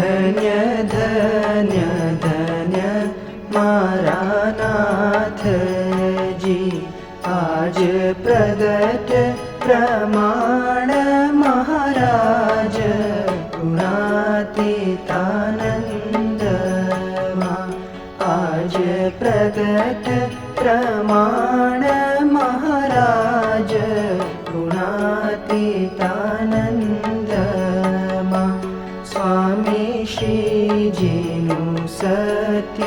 धन्य धन्य धन्य मारा नाथजी, आज प्रगट प्रमाण महाराज, गुणातीतानंद आज प्रगट प्रमाण महाराज, गुणातीतानंद स्वामी श्रीजीनु सत्य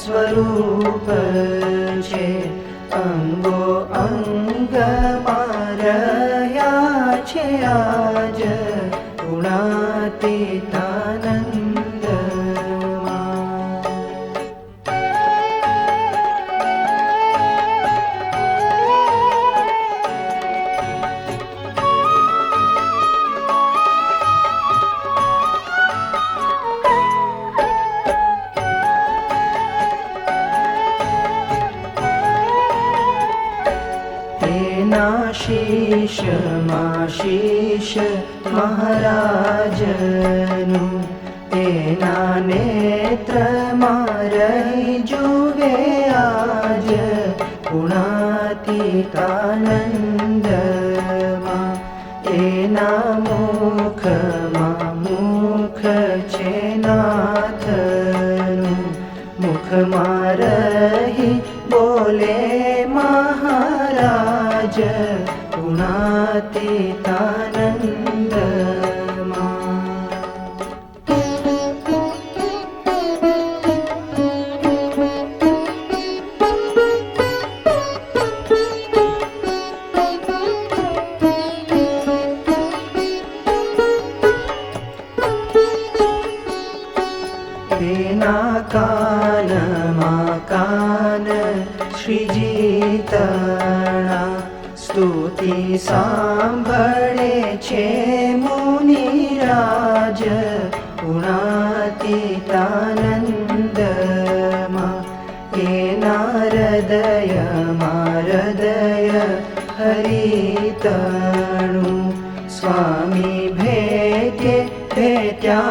स्वरूप छे, अंगो अंग मारया छे आज, गुणातीतानंद शीश माशीष महाराजनु, एना नेत्र मारही जुवे आज, गुणातीतानंद एना मुख मुख छे नाथनु, मुख मारही बोले महाराज, गुणातीतानंद तेना कान कान श्रीजीतणा, स्तुति सांभळे छे मुनिराज, गुणातीतानंद एना हृदय हृदय हरितणु, स्वामी भेटे भेट्या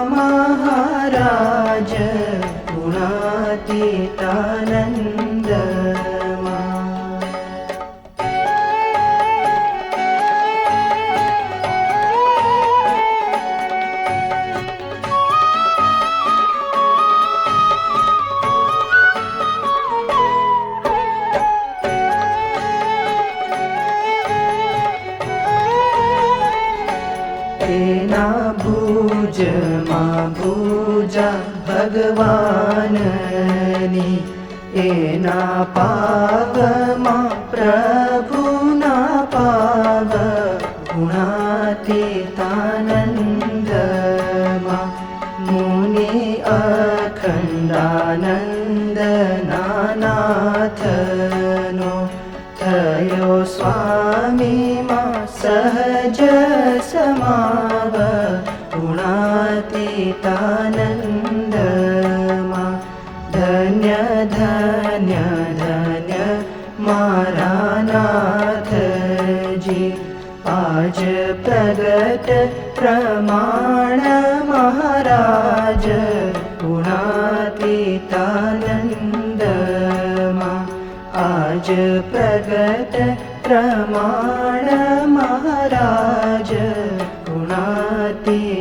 महाराज, गुणातीतानंद तेना भुज भुजा भगवाननी, एना पाव प्रभुना पाव, गुणातीतानंद मुनि अखंडानंद नानाथनो, थयो स्वामी सहज समाव, गुणातीतानंद धन्य धन्य धन्य मारा नाथजी, आज प्रगट प्रमाण महाराज, गुणातीतानंद आज प्रगट प्रमाण महाराज, गुणातीतानंद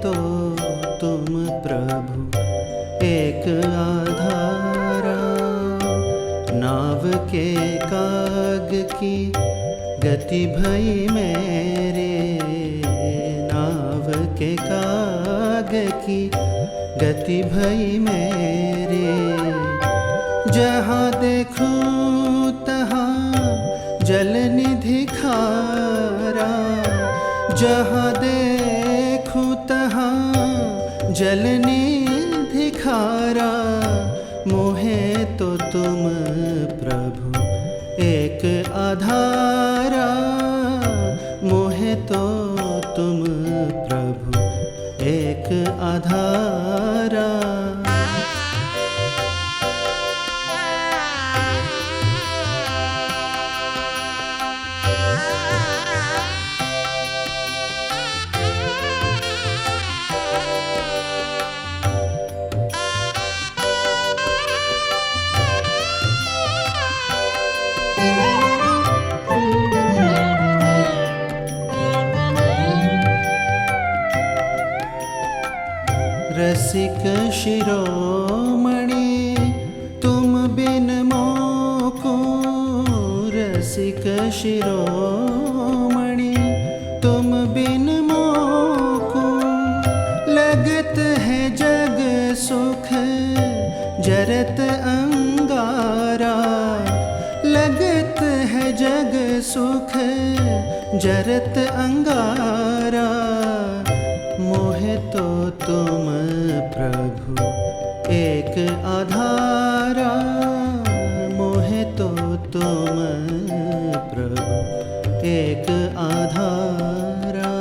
तो तुम प्रभु एक आधारा, नाव के काग की गति भई मेरे, के काग की गति भई मेरी। जहाँ देखूं तहाँ जल निधि खारा, जहाँ देखूं तहाँ जल निधि खारा। मोहे तो तुम प्रभु एक आधारा, मोहे तो तुम प्रभु एक आधारा। रसिक शिरोमणि तुम बिन मोको, रसिक शिरोमणि तुम बिन मोको। लगत है जग सुख जरत अंगारा, लगत है जग सुख जरत अंगारा। मोहे तो तुम प्रभु एक आधारा, मोहे तो तुम प्रभु एक आधारा।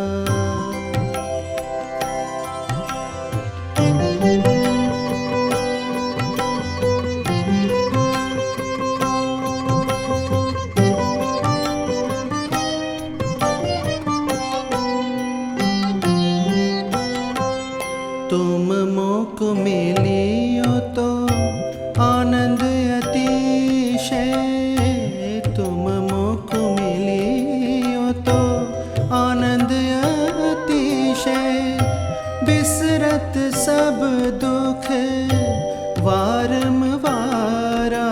तुम मोको मिलियो तो आनंद अतिशय, तुम मोको मिलियो तो आनंद अतिशय। बिसरत सब दुख वारंवारा,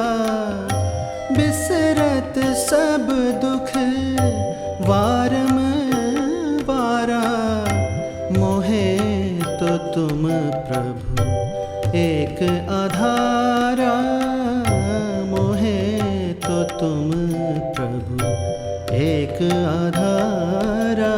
बिसरत सब दुख वारंवारा। मोहे तो तुम प्रभु एक आधारा, मोहे तो तुम प्रभु एक आधारा।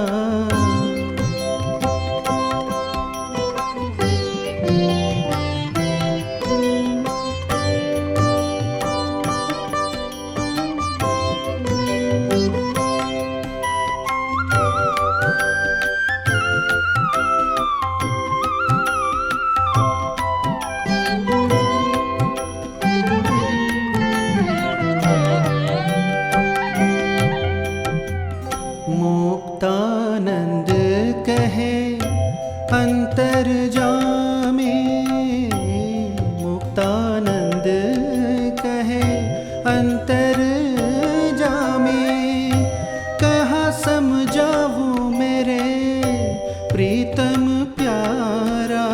मुक्तानंद कहे अंतर्जामी, मुक्तानंद कहे अंतर्जामी। कहाँ समझाऊं मेरे प्रीतम प्यारा,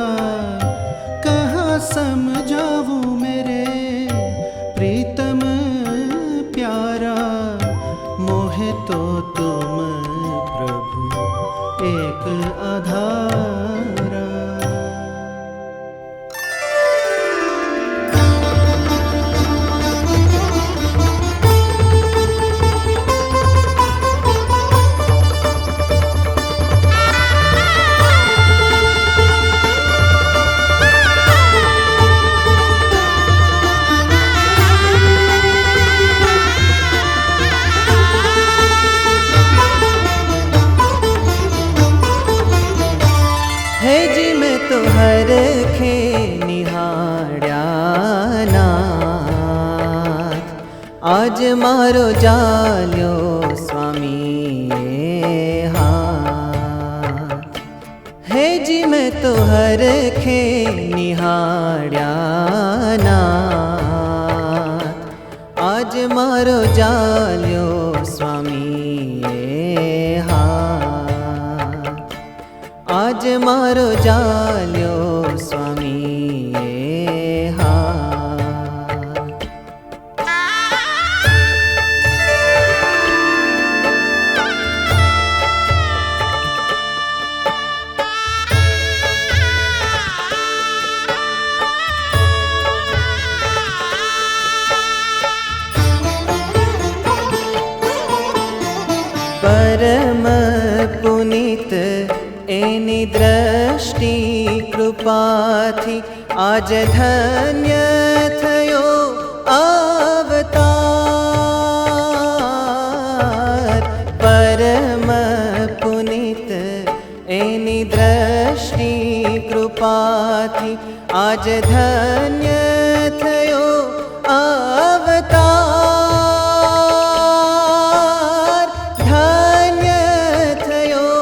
कहाँ समझाऊं मेरे प्रीतम प्यारा। मोहे तो तुम प्रभु एक आधारा। हे जी मैं तो हर खे निहाळ्या नाथ, आज मारो जाल्यो स्वामी हाथ। हे जी मैं तो हर खे निहाळ्या नाथ, आज मारो जाल्यो स्वामी हाथ। आज मारो जाल्यो स्वामी हाथ। પુનિત એની દ્રષ્ટિ કૃપાથી આજ ધન્ય થયો અવતાર. પરમ પુનિત એની દ્રષ્ટિ કૃપાથી આજ ધન્ય થયો અવતાર. ધન્ય થયો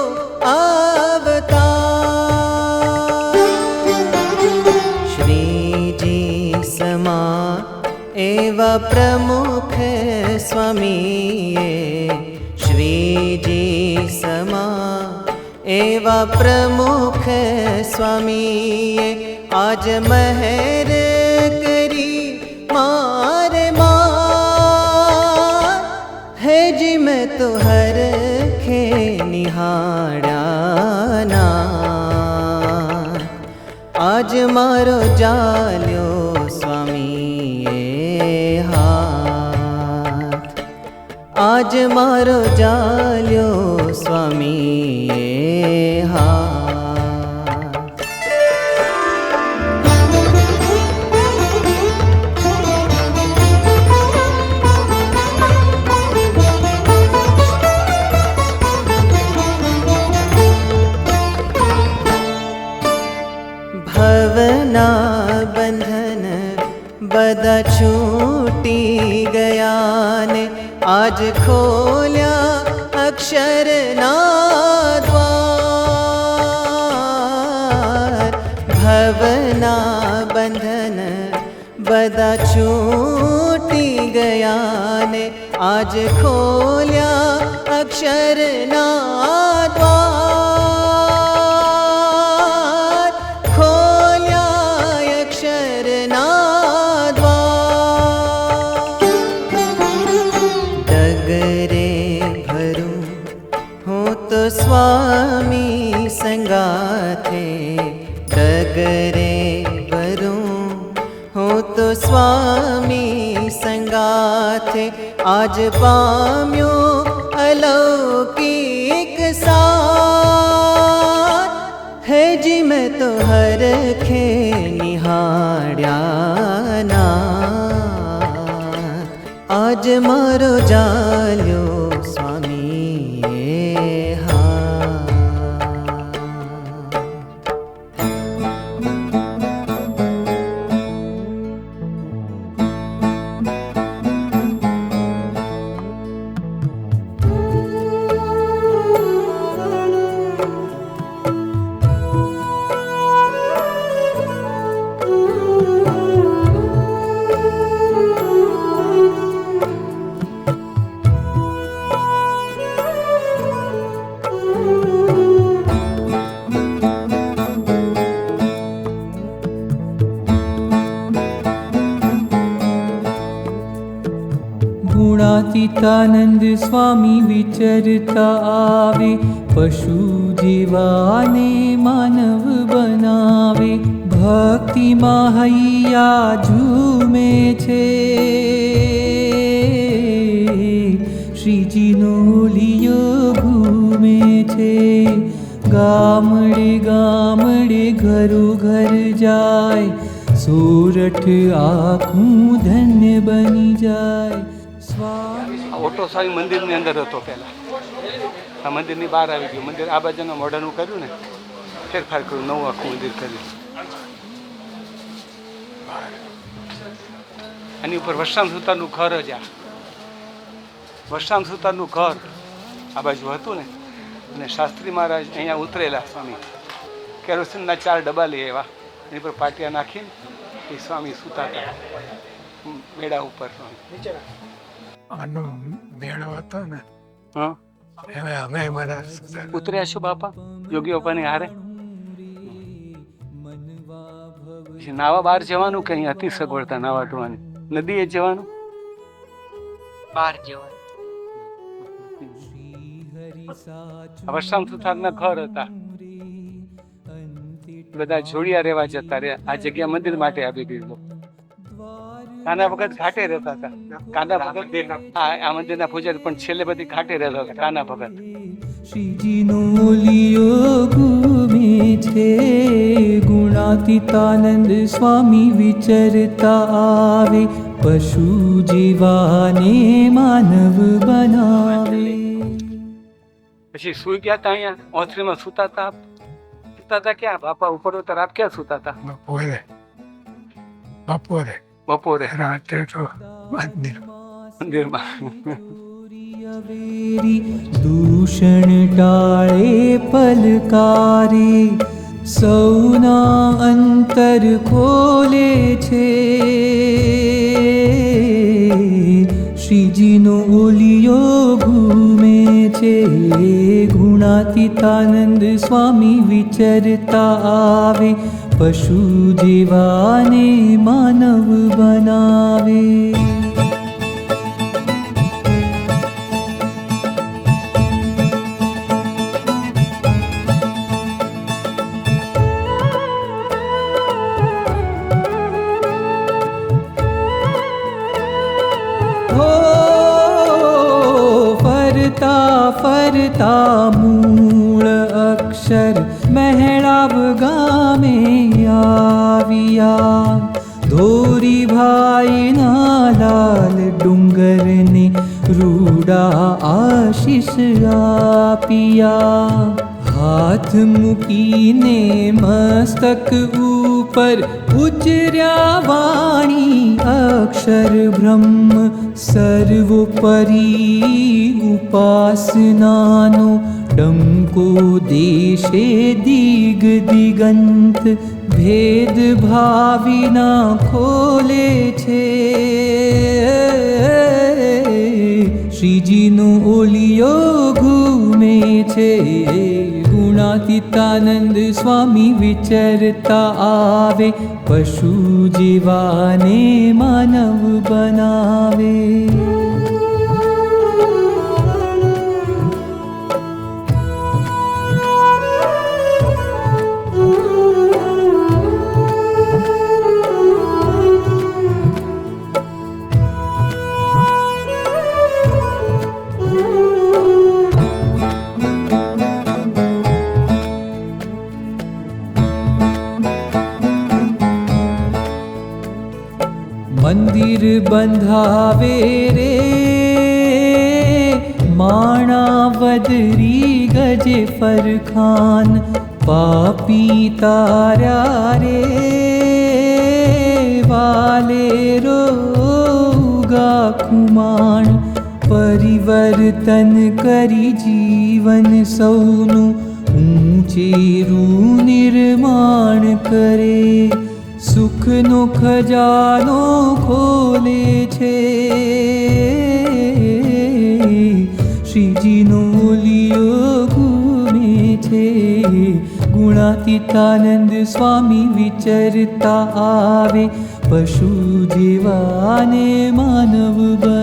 અવતાર. શ્રીજી સમા એવા પ્રમુખ સ્વામીએ, શ્રીજી સમા એવા પ્રમુખ સ્વામીએ આજ મહેર કરી મારે માર. હેજી મેં તો હર ખે નિહાળ્યાના, આજ મારો જાલ્યો સ્વામીએ હાથ. આજ મારો જાલ્યો સ્વામીએ હાથ. ભવના બંધન બધા છૂટી ગયા ને આજ ખોલ્યા અક્ષરના દ્વાર. ભવના બંધન બધા છૂટી ગયા ને આજ ખોલ્યા અક્ષરના દ્વાર. ખોલ્યા અક્ષરના દ્વાર. ડગરે ભરું હું તો સ્વામી સંગાથે, ડગરે ભરું હું તો સ્વામી સંગાથે આજ પામ્યો અલૌકિક સાથ. હેજી મેં તો હરખે નિહાળ્યાના, આજ મારો જાલ્યો સ્વામીએ હાથ. ગુણાતીતાનંદ સ્વામી વિચરતા આવે, પશુ જેવાને માનવ બનાવે. ભક્તિમાં હૈયા ઝૂમે છે, શ્રીજીનો લિયો ઘૂમે છે. ગામડે ગામડે ઘરો ઘર જાય, સોરઠ આખું ધન્ય બની જાય. આ ઓટો સ્વામી મંદિરની અંદર હતો પહેલાં, આ મંદિરની બહાર આવી ગયું. મંદિર આ બાજુનું મોઢાનું કર્યું ને, ફેરફાર કર્યું, નવું આખું મંદિર કર્યું. આની ઉપર વરસામ સુતારનું ઘર જ, આ વરસામ સુતારનું ઘર આ બાજુ હતું ને. અને શાસ્ત્રી મહારાજ અહીંયા ઉતરેલા સ્વામી, કેરોસીનના 4 ડબ્બા લઈ આવ્યા, એની પર પાટિયા નાખીને એ સ્વામી સુતાતા મેળા ઉપર. આનો મેળો હતો ને, હા, હવે અમે બધા ઉતર્યા છો બાપા યોગી બાપાની હારે. નાવા બહાર જવાનું કે અહીંયા હતી સગવડતા નાવા ધોવાની? નદીએ જવાનું, બહાર જવાનું. વરસામ સુથારના ઘર હતા, બધા જોડિયા રહેવા જતા રહ્યા. આ જગ્યા મંદિર માટે આપી દીધું. કાના ભગત ઘાટે રહેતા હતા. કાના ભગત હા, આ મંદિરના પૂજારી, પણ છેલ્લે બધી ઘાટે રહેતા હતા કાના ભગત. શ્રીજીનો લિયો ઘૂમે છે, ગુણાતીતાનંદ સ્વામી વિચરતા આવે, પશુ જીવાને માનવ બનાવે. પછી સુઈ ગયા હતા અહીંયા ઓથરીમાં સુતા હતા. સુતા હતા ક્યાં બાપા? ઉપર ઉતર આપ ક્યાં સુતા હતા? બપોરે બપોરે રાત્રે તો મંદિરમાં. દૂષણ ટાળે પલકારે, સૌના અંતર ખોલે છે. શ્રીજીનો ઓલિયો ઘૂમે છે, ગુણાતીતાનંદ સ્વામી વિચરતા આવે, પશુ જીવાને માનવ બનાવે. ફરતા મૂળ અક્ષર મહેળાવ ગામે આવ્યા, ધોરી ભાઈના લાલ ડુંગરને રૂડા આશીષ આપ્યા. હાથ મૂકીને મસ્તક ઉપર ઉચર્યા વાણી, અક્ષર બ્રહ્મ સર્વોપરી, ઉપાસનાનો ડંકો દેશે દિગ દિગંત, ભેદ ભાવિના ખોલે છે. શ્રીજીનો ઓલિયો ઘૂમે છે, ગુણાતીતાનંદ સ્વામી વિચરતા આવે, પશુ જીવાને માનવ બનાવે. મંદિર બંધાવે રે માણાવદરી ગજે ફરખાન, પાપી તાર્યા રે વાલેરો ગાખુમાણ, પરિવર્તન કરી જીવન સૌનું ઊંચેરું નિર્માણ કરે, સુખનો ખજાનો ખોલે છે. શ્રીજીનો લિયો ઘૂમે છે, ગુણાતીતાનંદ સ્વામી વિચરતા આવે, પશુ જીવાને માનવ બનાવે.